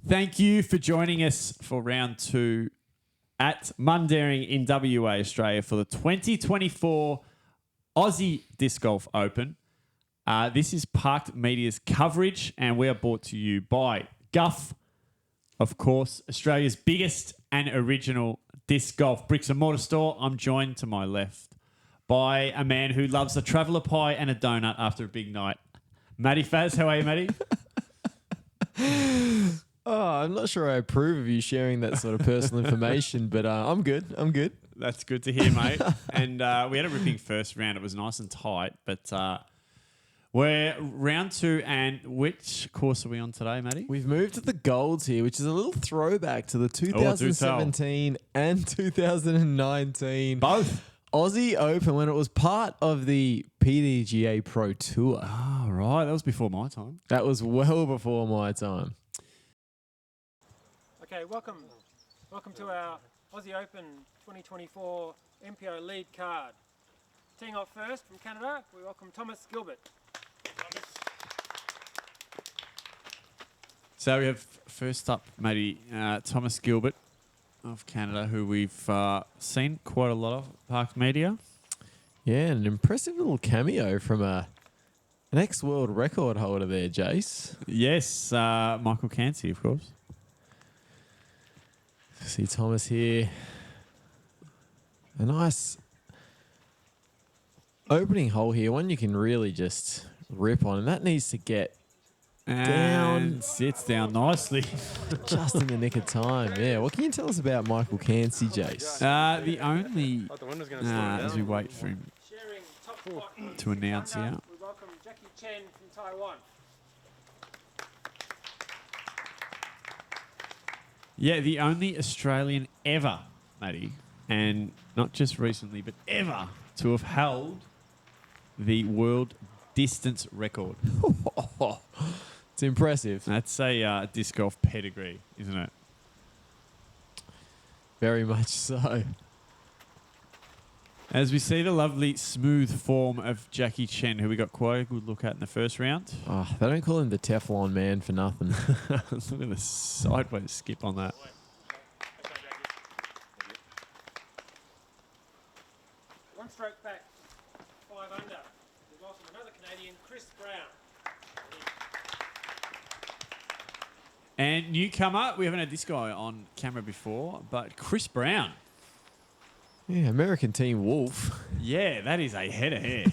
Thank you for joining us for round 2 at Mundaring in WA, Australia for the 2024 Aussie Disc Golf Open. This is Parked Media's coverage, and we are brought to you by Guff, of course, Australia's biggest and original disc golf bricks and mortar store. I'm joined to my left by a man who loves a traveller pie and a donut after a big night. Matty Faz, how are you, Matty? Oh, I'm not sure I approve of you sharing that sort of personal information, but I'm good. I'm good. That's good to hear, mate. And we had a ripping first round. It was nice and tight, but we're round 2. And which course are we on today, Matty? We've moved to the Golds here, which is a little throwback to the 2017 and 2019 both Aussie Open when it was part of the PDGA Pro Tour. Oh, right. That was before my time. That was well before my time. Okay, welcome to our Aussie Open 2024 MPO lead card. Teeing off first from Canada, we welcome Thomas Gilbert. So we have first up, Matty, Thomas Gilbert of Canada, who we've seen quite a lot of at Parked Media. Yeah, an impressive little cameo from an ex-world record holder there, Jace. Yes, Michael Cansey, of course. See Thomas here. A nice opening hole here, one you can really just rip on, and that needs to get down. Sits down nicely. Just in the nick of time. Yeah. What can you tell us about Michael Cansey, Jace? The only, as we wait for him to announce here. We welcome Jacky Chen from Taiwan. Yeah, the only Australian ever, Matty, and not just recently, but ever, to have held the world distance record. It's impressive. That's a disc golf pedigree, isn't it? Very much so. As we see the lovely smooth form of Jacky Chen, who we got quite a good look at in the first round. Oh, they don't call him the Teflon man for nothing. Look at the sideways skip on that. One stroke back, 5 under. We welcome another Canadian, Chris Brown. And newcomer, we haven't had this guy on camera before, but Chris Brown. Yeah, American Team Wolf. Yeah, that is a head of hair.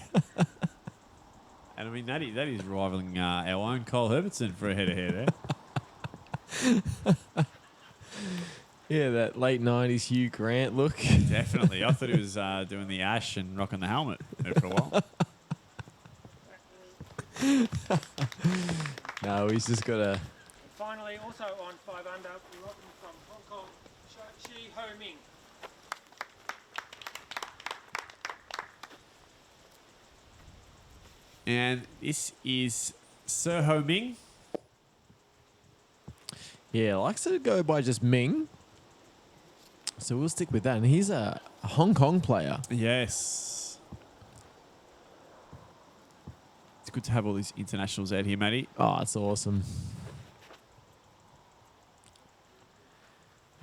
And I mean, that is rivaling our own Cole Herbertson for a head of hair there. Yeah, that late 90s Hugh Grant look. Definitely. I thought he was doing the ash and rocking the helmet there for a while. No, he's just got a... And finally, also on 5 under, we welcome from Hong Kong, Shi Ho Ming. And this is Sir Ho Ming. Yeah, likes to go by just Ming. So we'll stick with that. And he's a Hong Kong player. Yes. It's good to have all these internationals out here, Matty. Oh, it's awesome.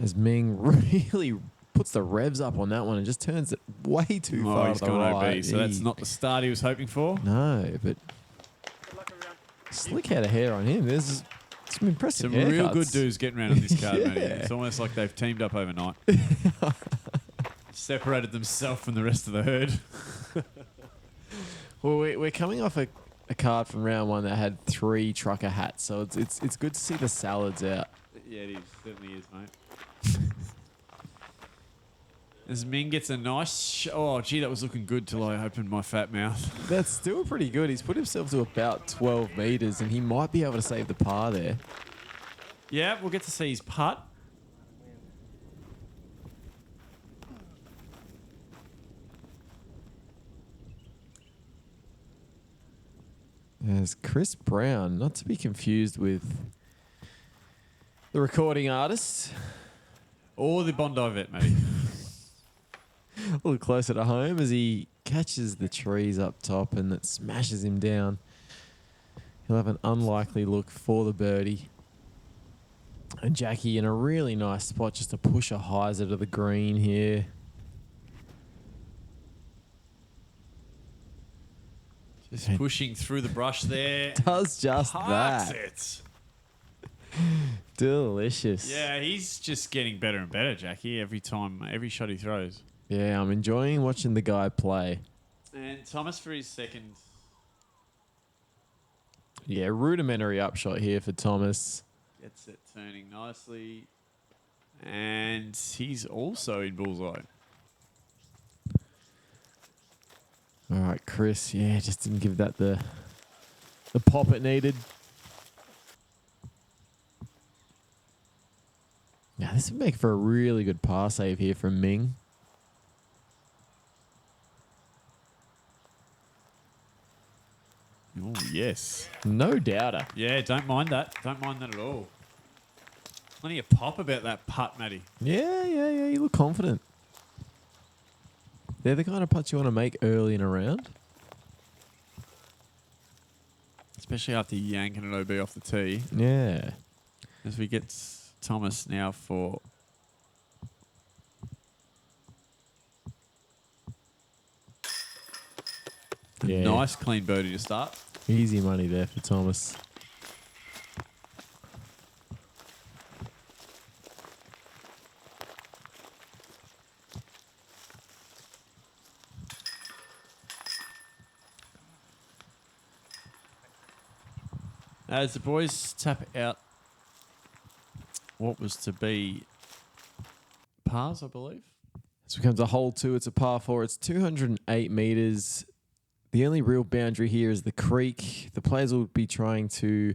As Ming really puts the revs up on that one and just turns it way too far He's to the gone right. OB, so that's not the start he was hoping for. No, but Good luck around. slick head of hair on him. There's some impressive Some real haircuts. good dudes getting around on this card, Yeah. Matty. It's almost like they've teamed up overnight. Separated themselves from the rest of the herd. Well, we're coming off a card from round 1 that had 3 trucker hats, so it's good to see the salads out. Yeah, it is. Certainly is, mate. As Ming gets a nice... oh, gee, that was looking good till I opened my fat mouth. That's still pretty good. He's put himself to about 12 metres, and he might be able to save the par there. Yeah, we'll get to see his putt. There's Chris Brown, not to be confused with the recording artist. Or the Bondi vet, Matty. A little closer to home as he catches the trees up top and it smashes him down. He'll have an unlikely look for the birdie. And Jacky in a really nice spot just to push a hyzer to the green here. Just pushing through the brush there. Does just Parks that. it. Delicious. Yeah, he's just getting better and better, Jacky, every shot he throws. Yeah, I'm enjoying watching the guy play. And Thomas for his second. Yeah, rudimentary upshot here for Thomas. Gets it turning nicely. And he's also in bullseye. All right, Chris. Yeah, just didn't give that the pop it needed. Yeah, this would make for a really good par save here from Ming. Oh, yes. No doubter. Yeah, don't mind that. Don't mind that at all. Plenty of pop about that putt, Matty. Yeah. You look confident. They're the kind of putts you want to make early in a round. Especially after yanking an OB off the tee. Yeah. As we get Thomas now for... Yeah. Nice clean birdie to start. Easy money there for Thomas. As the boys tap out what was to be pars, I believe. This becomes a hole 2. It's a par 4. It's 208 meters. The only real boundary here is the creek. The players will be trying to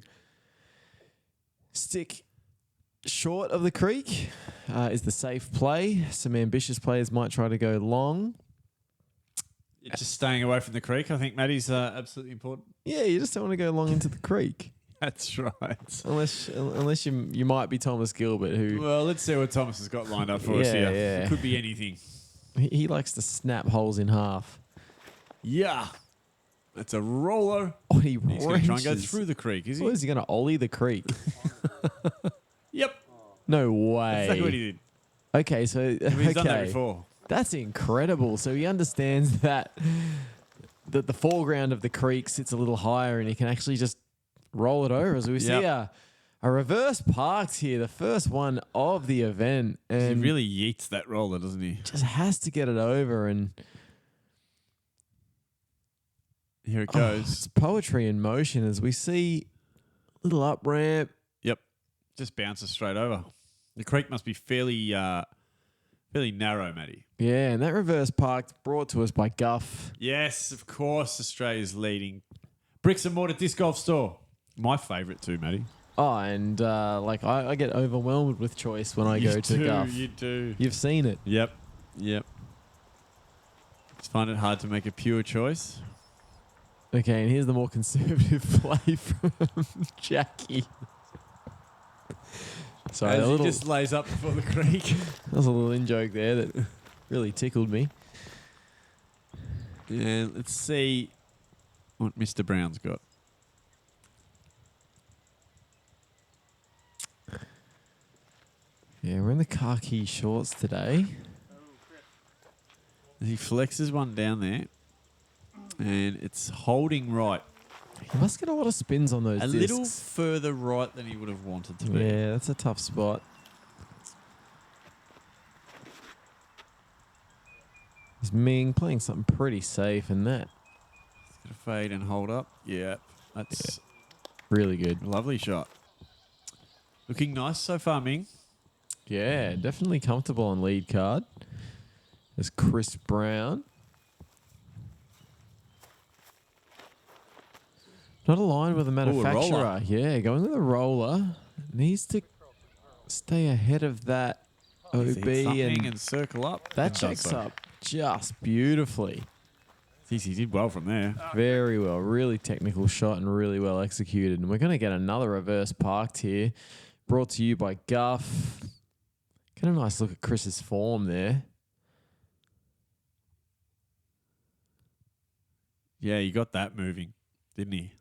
stick short of the creek is the safe play. Some ambitious players might try to go long. Just staying away from the creek, I think, Matty's absolutely important. Yeah, you just don't want to go long into the creek. That's right. Unless you might be Thomas Gilbert, who... Well, let's see what Thomas has got lined up for us here. Yeah. It could be anything. He likes to snap holes in half. Yeah. That's a roller. Oh, he's He's going to try and go through the creek, is he? What is he going to ollie the creek? Yep. No That's way. exactly what he did. Okay, so... He's done that before. That's incredible. So he understands that the foreground of the creek sits a little higher and he can actually just roll it over. As we see a reverse parked here, the first one of the event. And He really yeets that roller, doesn't he? just has to get it over. And Here it oh, goes. it's poetry in motion as we see a little up ramp. Yep. Just bounces straight over. The creek must be fairly narrow, Matty. Yeah, and that reverse parked brought to us by Guff. Yes, of course, Australia's leading bricks and mortar disc golf store. My favourite too, Matty. Oh, and I get overwhelmed with choice when I go to Guff. You do. You've seen it. Yep. Just find it hard to make a pure choice. Okay, and here's the more conservative play from Jacky. Sorry, As he just lays up before the creek. that was a little in-joke there that really tickled me. And let's see what Mr. Brown's got. Yeah, we're in the khaki shorts today. He flexes one down there. And it's holding right. He must get a lot of spins on those A discs. little further right than he would have wanted to be. Yeah, that's a tough spot. There's Ming playing something pretty safe in that. It's going to fade and hold up. Yeah, that's Really good. a lovely shot. Looking nice so far, Ming. Yeah, definitely comfortable on lead card. There's Chris Brown. Not aligned with the manufacturer. roller. Yeah, going with a roller. Needs to stay ahead of that He's OB hit something and and circle up. that And does checks so. up just beautifully. He did well from there. Very well. Really technical shot and really well executed. And we're going to get another reverse parked here. Brought to you by Guff. Get a nice look at Chris's form there. Yeah, he got that moving, didn't he?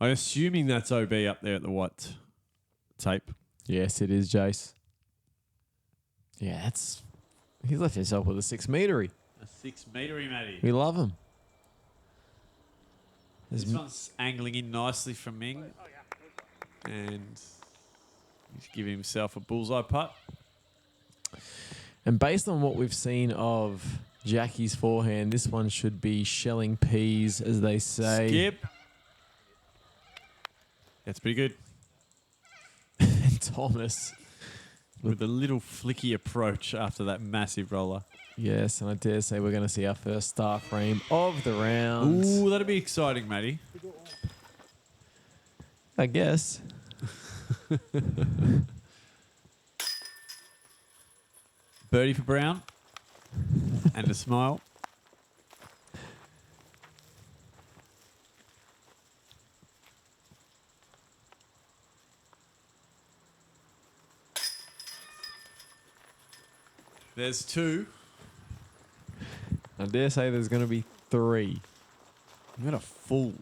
I'm assuming that's OB up there at the white tape. Yes, it is, Jace. Yeah, he's left himself with a 6-metery. A 6-metery, Matty. We love him. This one's angling in nicely from Ming. And he's giving himself a bullseye putt. And based on what we've seen of Jacky's forehand, this one should be shelling peas, as they say. Skip. That's pretty good. And Thomas. With a little flicky approach after that massive roller. Yes, and I dare say we're going to see our first star frame of the round. Ooh, that'll be exciting, Matty. I guess. Birdie for Brown. And a smile. There's 2. I dare say there's going to be 3. We've got a full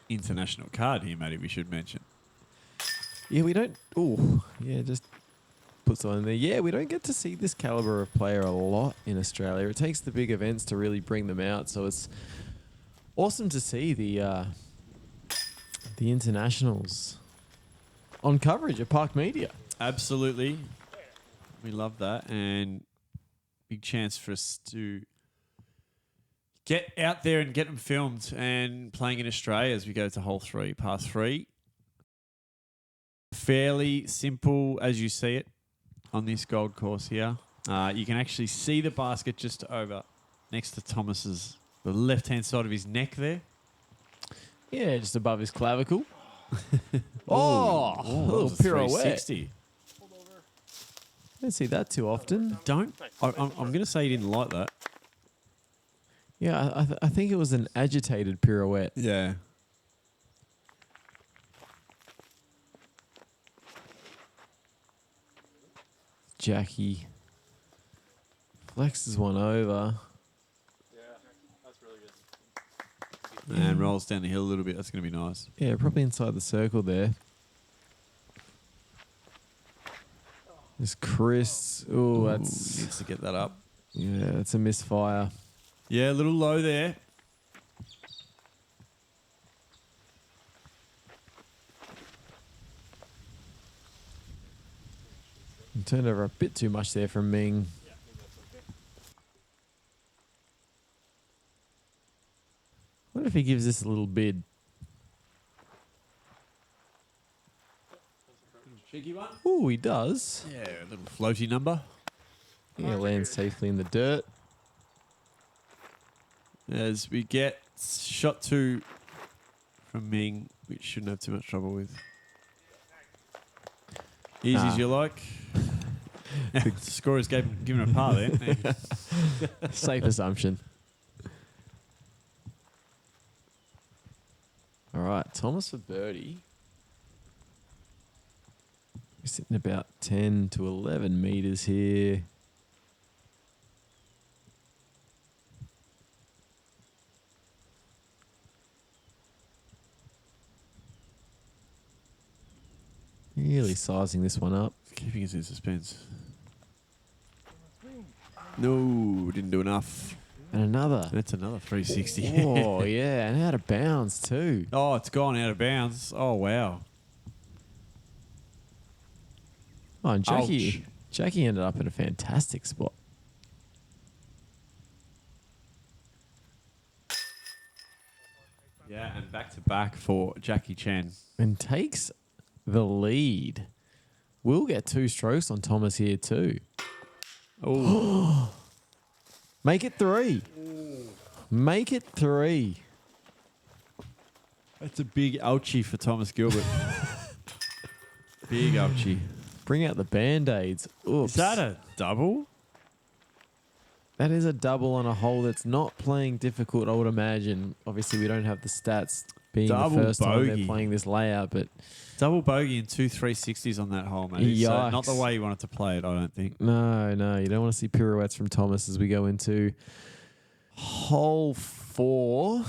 international card here, Matty, we should mention. Yeah, we don't... Oh, yeah, just put someone in there. Yeah, we don't get to see this caliber of player a lot in Australia. It takes the big events to really bring them out, so it's awesome to see the internationals on coverage at Park Media. Absolutely. We love that. And big chance for us to get out there and get them filmed and playing in Australia as we go to hole 3, par 3. Fairly simple as you see it on this gold course here. You can actually see the basket just over next to Thomas's, the left-hand side of his neck there. Yeah, just above his clavicle. A little pirouette. 360. Don't see that too often. I'm going to say he didn't like that. Yeah, I think it was an agitated pirouette. Yeah. Jacky flexes one over. Yeah, that's really good. And rolls down the hill a little bit. That's going to be nice. Yeah, probably inside the circle there. There's Chris. Oh, that's... Needs to get that up. Yeah, that's a misfire. Yeah, a little low there. And turned over a bit too much there from Ming. What if he gives this a little bid? Cheeky one. Oh, he does. Yeah, a little floaty number. Yeah, lands safely in the dirt. As we get shot 2 from Ming, which shouldn't have too much trouble with. Easy as you like. The scorers given a par there. Safe assumption. All right, Thomas for birdie. We're sitting about 10 to 11 meters here. Really sizing this one up. Keeping us in suspense. No, didn't do enough. And another. That's another 360. Oh, yeah, and out of bounds too. Oh, it's gone out of bounds. Oh, wow. Oh, and Jacky ended up in a fantastic spot. Yeah, and back to back for Jacky Chen. And takes the lead. We'll get 2 strokes on Thomas here too. Oh, Make it 3. Make it 3. that's a big ouchie for Thomas Gilbert. Big ouchie. Bring out the Band-Aids. Oops. Is that a double? That is a double on a hole that's not playing difficult, I would imagine. Obviously, we don't have the stats being Double the first time bogey. they're playing this layout, but Double bogey and 2 360s on that hole, mate. So not the way you wanted to play it, I don't think. no, you don't want to see pirouettes from Thomas as we go into hole 4. 4.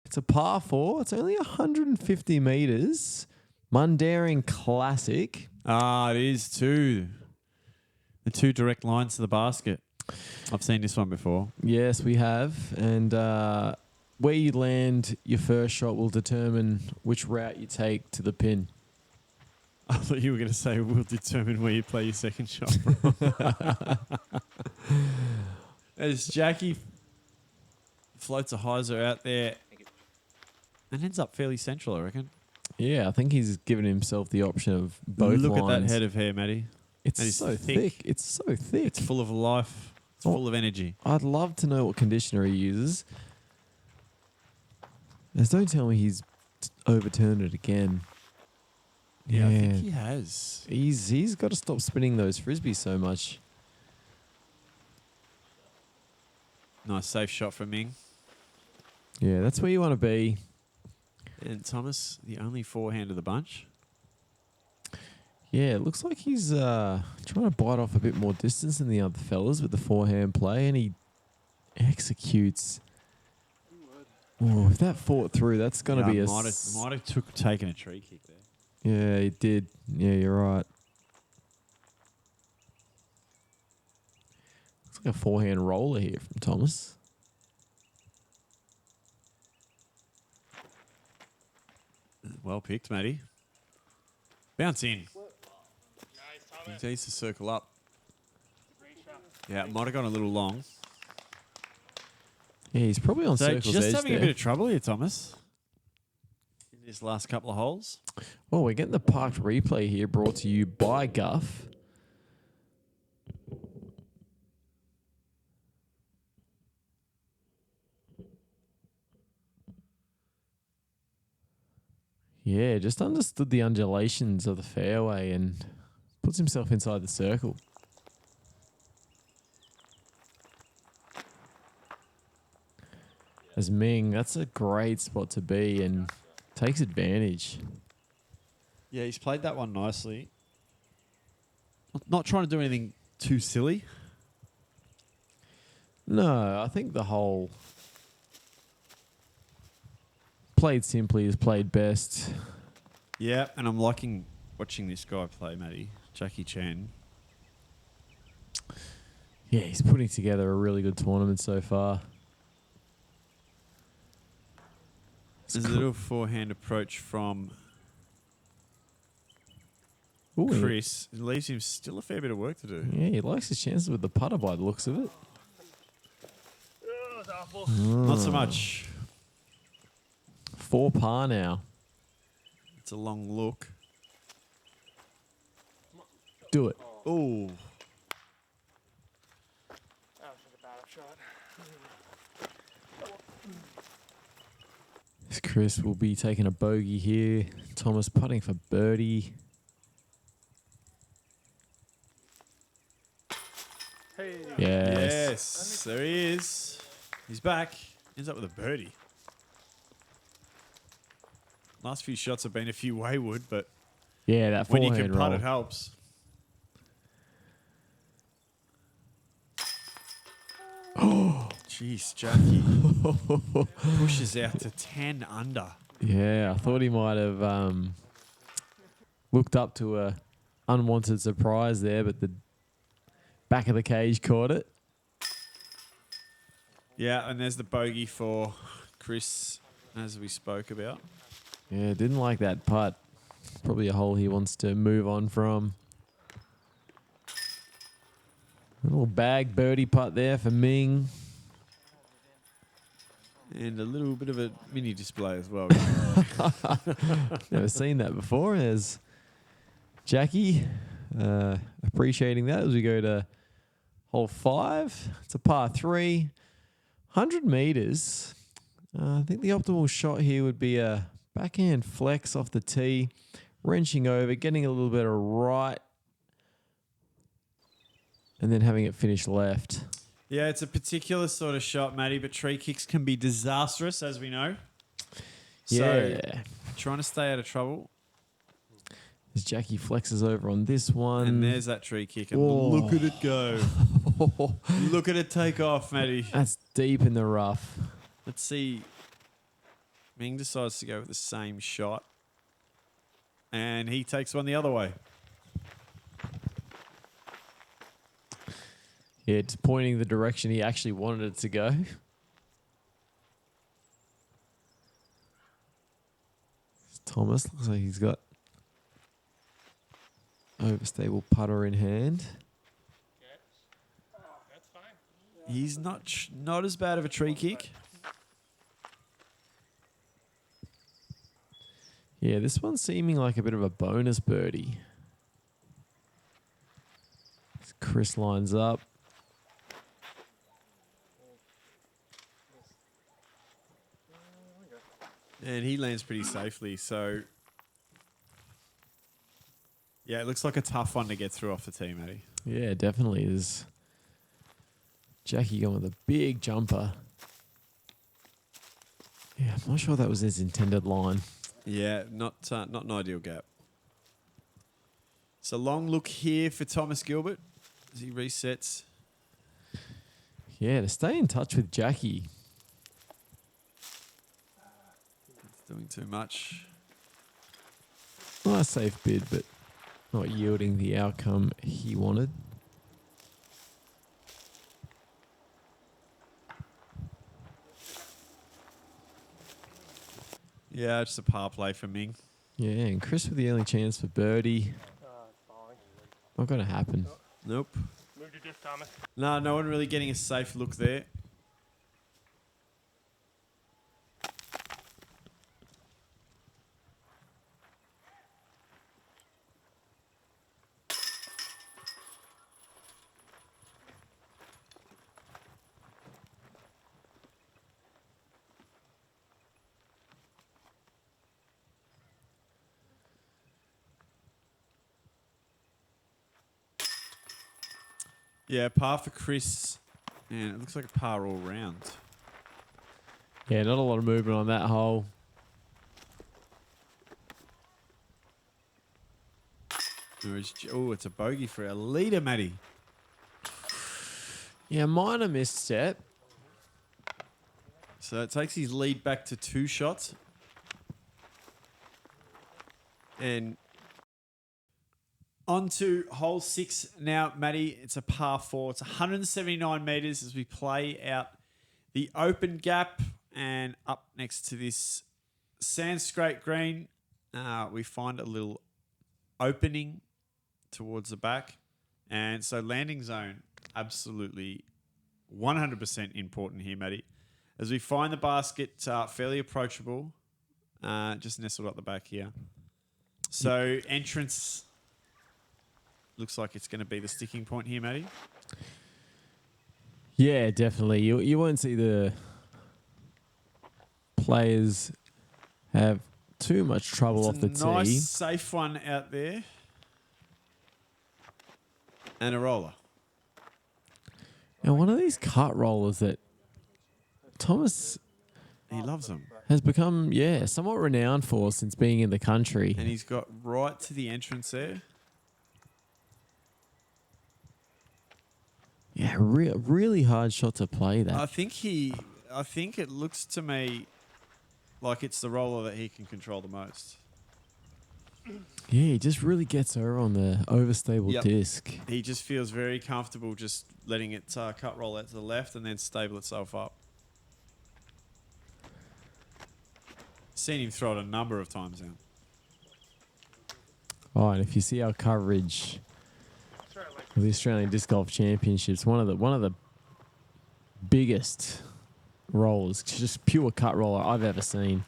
It's a par 4. It's only 150 meters. Mundaring Classic. Ah, it is too. The 2 direct lines to the basket. I've seen this one before. Yes, we have. And where you land your first shot will determine which route you take to the pin. I thought you were going to say we'll determine where you play your second shot from. As Jacky floats a hyzer out there and ends up fairly central, I reckon. Yeah, I think he's given himself the option of both Look lines. at that head of hair, Matty. It's That is so thick. It's so thick. It's full of life. It's full of energy. I'd love to know what conditioner he uses. Just don't tell me he's overturned it again. Yeah, I think he has. He's got to stop spinning those frisbees so much. Nice safe shot from Ming. Yeah, that's where you want to be. And Thomas, the only forehand of the bunch. Yeah, it looks like he's trying to bite off a bit more distance than the other fellas with the forehand play, and he executes. Oh, if that fought through, that's going to be a... Might have taken a tree kick there. Yeah, he did. Yeah, you're right. Looks like a forehand roller here from Thomas. Well picked, Matty. Bounce in. He needs to circle up. Yeah, it might have gone a little long. Yeah, he's probably on So circle's just edge having there. a bit of trouble here, Thomas. In this last couple of holes. Well, we're getting the parked replay here brought to you by Guff. Yeah, just understood the undulations of the fairway and puts himself inside the circle. As Ming, that's a great spot to be and takes advantage. Yeah, he's played that one nicely. Not trying to do anything too silly. No, I think the whole played simply is played best. Yeah, and I'm liking watching this guy play, Matty. Jacky Chen. Yeah, he's putting together a really good tournament so far. There's a little forehand approach from Ooh, Chris. It leaves him still a fair bit of work to do. Yeah, he likes his chances with the putter by the looks of it. Not so much. 4 par now. It's a long look. Do it. Oh, That was a bad shot. Chris will be taking a bogey here. Thomas putting for birdie. Hey. Yes. yes, there he is. He's back. Ends up with a birdie. Last few shots have been a few wayward, but Yeah, that when you forehand can putt, roll. it helps. Oh, jeez, Jacky pushes out to 10 under. Yeah, I thought he might have looked up to a unwanted surprise there, but the back of the cage caught it. Yeah, and there's the bogey for Chris, as we spoke about. Yeah, didn't like that putt. Probably a hole he wants to move on from. A little bag birdie putt there for Ming. And a little bit of a mini display as well. Never seen that before. There's Jacky appreciating that as we go to hole 5. It's a par 3. 100 meters. I think the optimal shot here would be a backhand flex off the tee, wrenching over, getting a little bit of right, and then having it finish left. Yeah, it's a particular sort of shot, Matty, but tree kicks can be disastrous, as we know. So, Yeah. trying to stay out of trouble. As Jacky flexes over on this one. And there's that tree kick, and Oh. look at it go. Look at it take off, Matty. That's deep in the rough. Let's see. Ming decides to go with the same shot. And he takes one the other way. Yeah, it's pointing the direction he actually wanted it to go. Thomas looks like he's got overstable putter in hand. That's fine. He's not as bad of a tree kick. Yeah, this one's seeming like a bit of a bonus birdie. As Chris lines up. And he lands pretty safely. So, yeah, it looks like a tough one to get through off the tee, Matty. Yeah, definitely is. Jacky going with a big jumper. Yeah, I'm not sure that was his intended line. Yeah, not an ideal gap. So long look here for Thomas Gilbert as he resets. Yeah, to stay in touch with Jacky. It's doing too much. Nice safe bid, but not yielding the outcome he wanted. Yeah, just a par play for Ming. Yeah, and Chris with the only chance for birdie. It's fine. Not going to happen. Nope. Move to disc, Thomas. No one really getting a safe look there. Yeah, par for Chris. And it looks like a par all round. Yeah, not a lot of movement on that hole. Oh, it's a bogey for our leader, Matty. Yeah, minor misstep. So it takes his lead back to 2 shots. And on to hole 6 now, Matty. It's a par 4. It's 179 metres as we play out the open gap. And up next to this sand scrape green, we find a little opening towards the back. And so landing zone, absolutely 100% important here, Matty. As we find the basket fairly approachable, just nestled up the back here. So entrance looks like it's going to be the sticking point here, Matty. Yeah, definitely. You won't see the players have too much trouble off the It's a nice, tee. safe one out there. And a roller. Now, one of these cut rollers that Thomas He loves them. has become, somewhat renowned for since being in the country. And he's got right to the entrance there. Yeah, really hard shot to play that. I think it looks to me like it's the roller that he can control the most. Yeah, he just really gets over on the overstable disc. He just feels very comfortable just letting it cut roll out to the left and then stable itself up. Seen him throw it a number of times now. Oh, and if you see our coverage of the Australian Disc Golf Championships, one of the biggest rollers, just pure cut roller I've ever seen.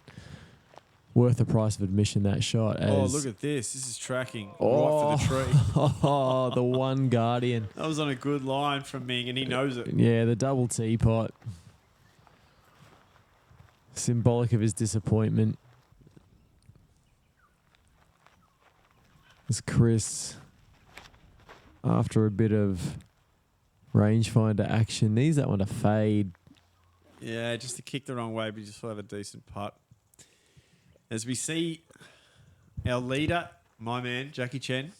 Worth the price of admission, that shot. Oh, look at this. This is tracking right Oh. for the tree. Oh, the one guardian. That was on a good line from Ming, and he knows it. Yeah, the double teapot. Symbolic of his disappointment. As Chris, after a bit of rangefinder action, needs that one to fade. Yeah, just to kick the wrong way, but he just will have a decent putt. As we see our leader, my man, Jacky Chen,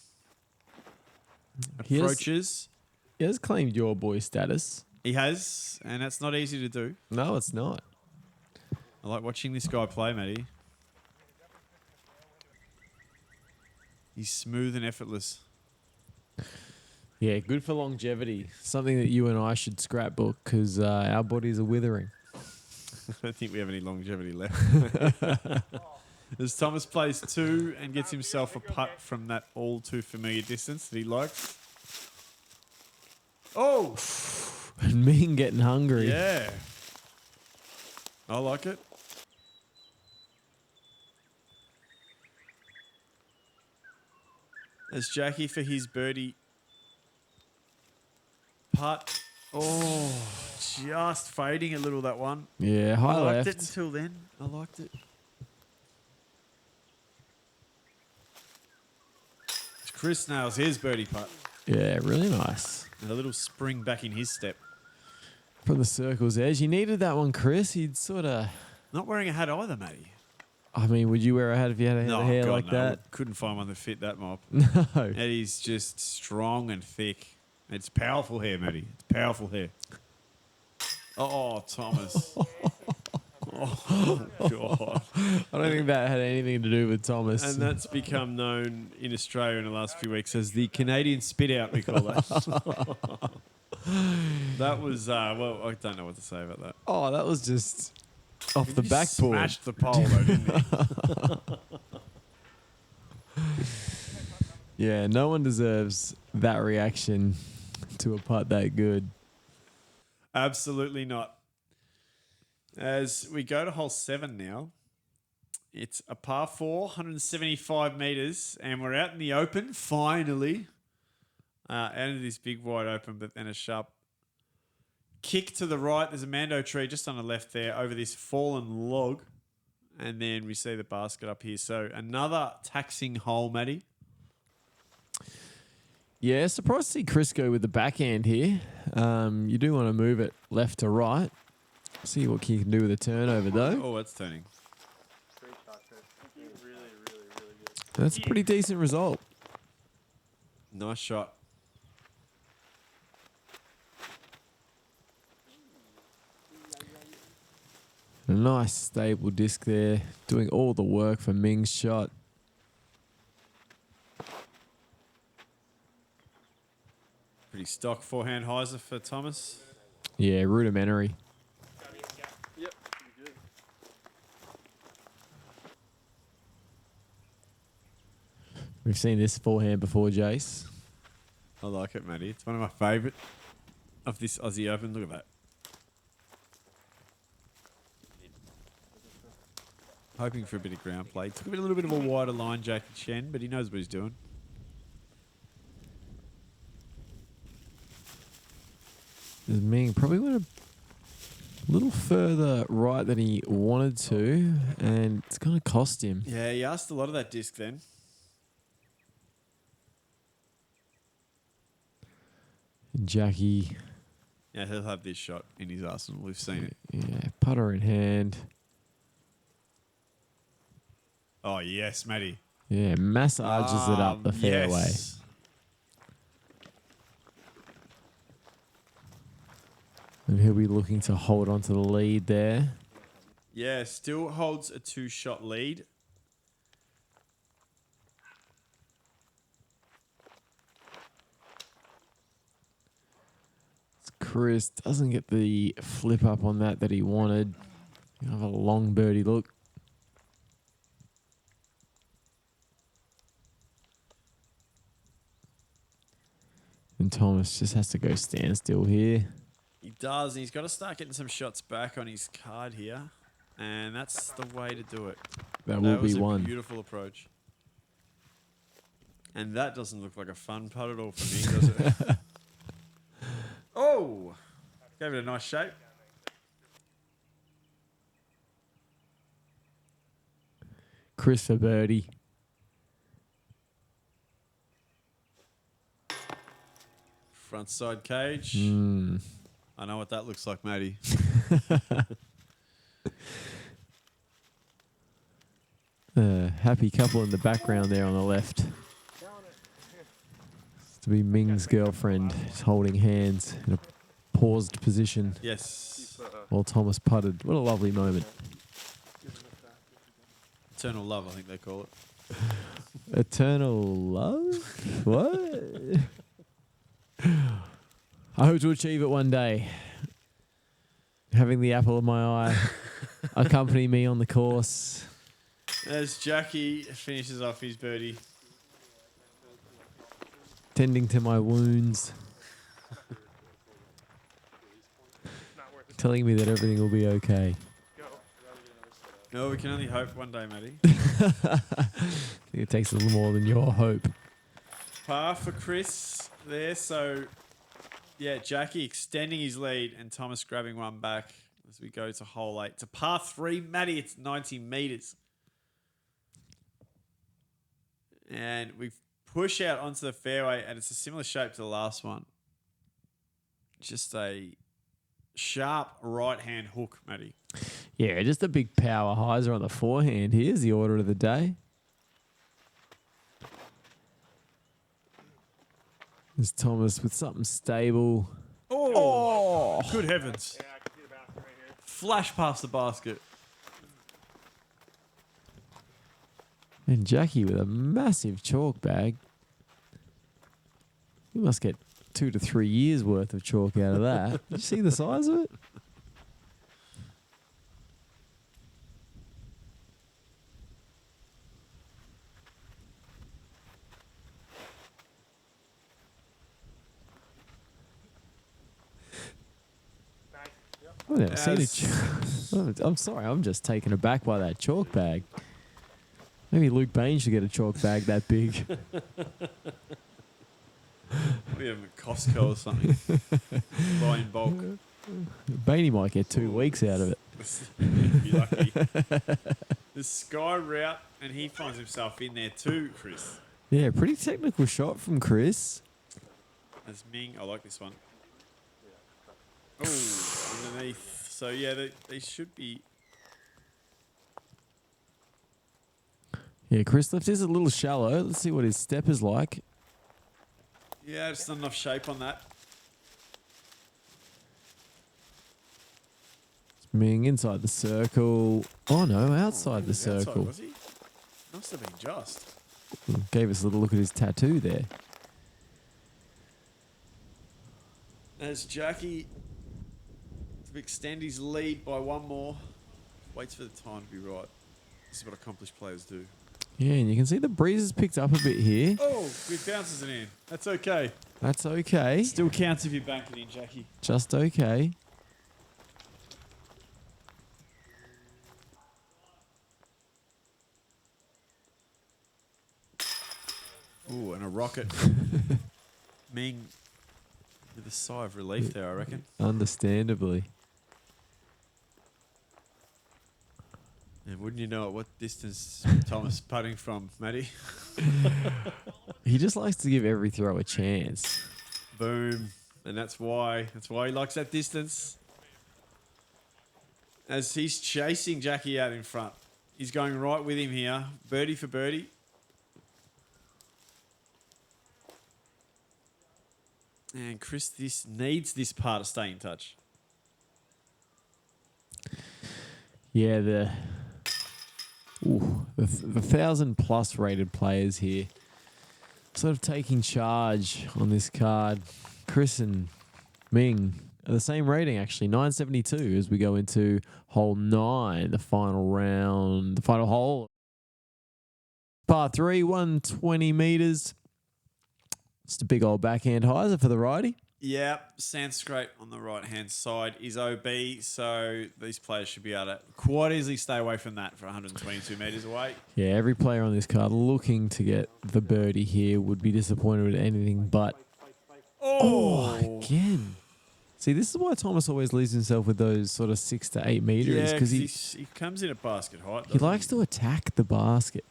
approaches He has claimed your boy status. He has, and that's not easy to do. No, it's not. I like watching this guy play, Matty. He's smooth and effortless. Yeah, good for longevity. Something that you and I should scrapbook because our bodies are withering. I don't think we have any longevity left. As Thomas plays 2 and gets himself a putt from that all too familiar distance that he likes. Oh! And Ming getting hungry. Yeah. I like it. As Jacky for his birdie putt. Oh, just fading a little, that one. Yeah, high I liked left. it until then. I liked it. Chris nails his birdie putt. Yeah, really nice. And a little spring back in his step. From the circle's edge. You needed that one, Chris. He'd sort of... Not wearing a hat either, Matty. I mean, would you wear a hat if you had a head of hair God, like no. that? Couldn't find one that fit that mop. No. Eddie's just strong and thick. It's powerful hair, Matty. It's powerful hair. Oh, Thomas. Oh, God. I don't think that had anything to do with Thomas. And that's become known in Australia in the last few weeks as the Canadian spit out, we call that. That was, well, I don't know what to say about that. Oh, that was just off the He backboard. smashed the pole, though, didn't he? Yeah, no one deserves that reaction to a putt that good. Absolutely not. As we go to hole 7 now, it's a par 4, 175 metres, and we're out in the open, finally. Out of this big wide open, but then a sharp kick to the right. There's a mando tree just on the left there over this fallen log. And then we see the basket up here. So another taxing hole, Matty. Yeah, surprised to see Chris go with the backhand here. You do want to move it left to right. See what he can do with a turnover, though. Oh, it's turning. That's a pretty decent result. Nice shot. A nice stable disc there, doing all the work for Ming's shot. Pretty stock forehand hyzer for Thomas. Yeah, rudimentary. Yep, good. We've seen this forehand before, Jace. I like it, Matty. It's one of my favourite of this Aussie Open. Look at that. Hoping for a bit of ground play. Took a little bit of a wider line, Jacky Chen, but he knows what he's doing. Ming probably went a little further right than he wanted to, and it's going to cost him. Yeah, he asked a lot of that disc then. Jacky, Yeah, he'll have this shot in his arsenal. We've seen it. yeah, putter in hand. Oh, yes, Matty. Yeah, massages it up the fairway. Yes. And he'll be looking to hold on to the lead there. Yeah, still holds a 2-shot lead. Chris doesn't get the flip up on that he wanted. He'll have a long birdie look. And Thomas just has to go standstill here. He does, and he's got to start getting some shots back on his card here. And that's the way to do it. That will was be a one. beautiful approach. And that doesn't look like a fun putt at all for me, does it? Oh! Gave it a nice shape. Chris for birdie. Front side cage. I know what that looks like, Matty. Happy couple in the background there on the left. To be Ming's girlfriend. She's holding hands in a paused position Yes. while Thomas putted. What a lovely moment. Eternal love, I think they call it. Eternal love? What? I hope to achieve it one day. Having the apple of my eye accompany me on the course. As Jacky finishes off his birdie. Tending to my wounds. Telling me that everything will be okay. No, we can only hope one day, Matty. I think it takes a little more than your hope. Par for Chris there. So, yeah, Jacky extending his lead and Thomas grabbing one back as we go to hole 8. To par 3, Matty, it's 90 metres. And we push out onto the fairway, and it's a similar shape to the last one. Just a sharp right-hand hook, Matty. Yeah, just a big power hyzer on the forehand. Here's the order of the day. There's Thomas with something stable. Oh! Good heavens. Flash past the basket. And Jacky with a massive chalk bag. You must get 2 to 3 years worth of chalk out of that. Did you see the size of it? I've never seen it. I'm sorry, I'm just taken aback by that chalk bag. Maybe Luke Bain should get a chalk bag that big. We have a Costco or something. Buy in bulk. Bainey might get 2 weeks out of it. Be lucky. The sky route, and he finds himself in there too, Chris. Yeah, pretty technical shot from Chris. As Ming, I like this one. Oh, underneath. So, yeah, they should be... Yeah, Chris left is a little shallow. Let's see what his step is like. Yeah, just not enough shape on that. Ming inside the circle. Oh, no, outside the circle. Outside, was he? Must have been just. Gave us a little look at his tattoo there. As Jacky to extend his lead by one more. Waits for the time to be right. This is what accomplished players do. Yeah, and you can see the breeze has picked up a bit here. Oh, it bounces it in. That's okay. That's okay. Still counts if you bank it in, Jacky. Just okay. Ooh, and a rocket. Ming with a sigh of relief there, I reckon. Understandably. And wouldn't you know it, what distance Thomas putting from, Matty? He just likes to give every throw a chance. Boom. And that's why he likes that distance. As he's chasing Jacky out in front. He's going right with him here. Birdie for birdie. And Chris, this needs this part to stay in touch. Yeah, the 1,000+ rated players here sort of taking charge on this card. Chris and Ming are the same rating, actually, 972 as we go into hole 9, the final round, the final hole. Par 3, 120 metres. Just a big old backhand hyzer for the righty. Yeah, sand scrape on the right-hand side is OB, so these players should be able to quite easily stay away from that for 122 metres away. Yeah, every player on this card looking to get the birdie here would be disappointed with anything but... Oh, again. See, this is why Thomas always leaves himself with those sort of 6 to 8 metres. Yeah, because he comes in at basket height. He likes to attack the basket.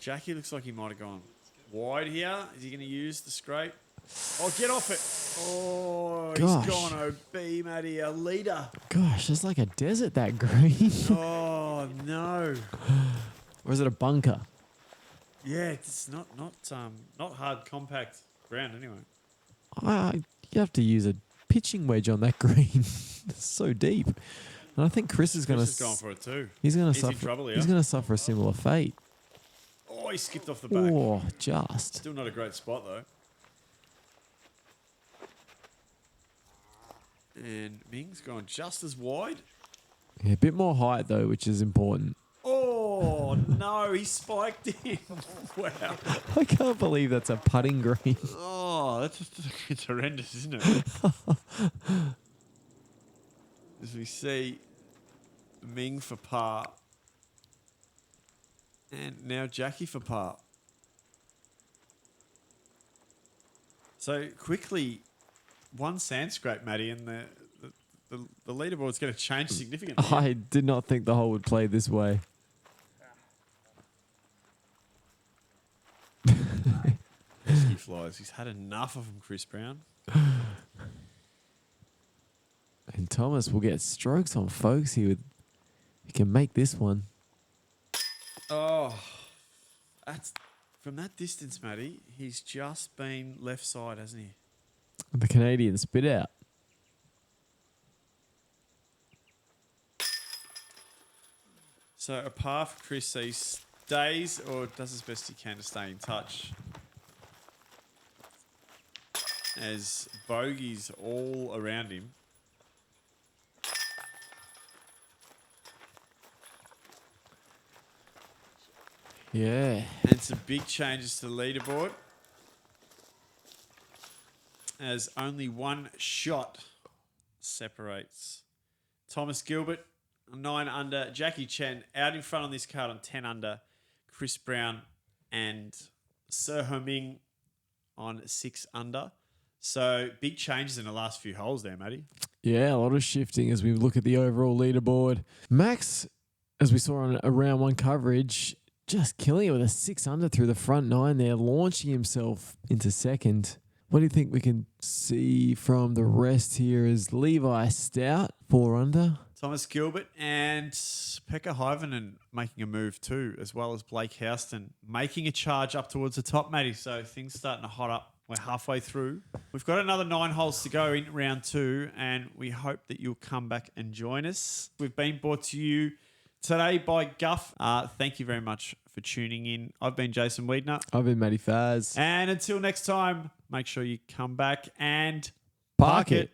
Jacky looks like he might have gone wide here. Is he going to use the scrape? Oh, get off it. Oh, Gosh. He's gone OB, Matty, a leader. Gosh, it's like a desert, that green. Oh, no. Or is it a bunker? Yeah, it's not hard, compact ground anyway. You have to use a pitching wedge on that green. It's so deep. And I think Chris is going Chris is going for it too. He's going to He's suffer. in trouble here. He's going to suffer a similar fate. Oh, he skipped off the back. Oh, just. Still not a great spot though. And Ming's gone just as wide. Yeah, a bit more height though, which is important. Oh no, he spiked him. Wow. I can't believe that's a putting green. Oh, it's horrendous, isn't it? As we see Ming for par. And now Jacky for par. So quickly, one sand scrape, Matty, and the leaderboard's going to change significantly. I did not think the hole would play this way. He flies. He's had enough of them, Chris Brown. And Thomas will get strokes on folks. He can make this one. Oh, that's from that distance, Matty. He's just been left side, hasn't he? The Canadian spit out. So a par for Chris. So he stays or does his best he can to stay in touch. As bogeys all around him. Yeah. And some big changes to the leaderboard. As only one shot separates Thomas Gilbert, 9 under. Jacky Chen out in front on this card on 10 under. Chris Brown and Sir Ming on 6 under. So big changes in the last few holes there, Matty. Yeah, a lot of shifting as we look at the overall leaderboard. Max, as we saw on a round one coverage, just killing it with a 6 under through the front 9 there, launching himself into second. What do you think we can see from the rest here? Is Levi Stout 4 under? Thomas Gilbert and Pekka Hyvänen making a move too, as well as Blake Houston making a charge up towards the top, Matty. So things starting to hot up. We're halfway through. We've got another 9 holes to go in round 2, and we hope that you'll come back and join us. We've been brought to you today by Guff. Thank you very much for tuning in. I've been Jason Wiedner. I've been Matty Faz. And until next time, make sure you come back and Park it.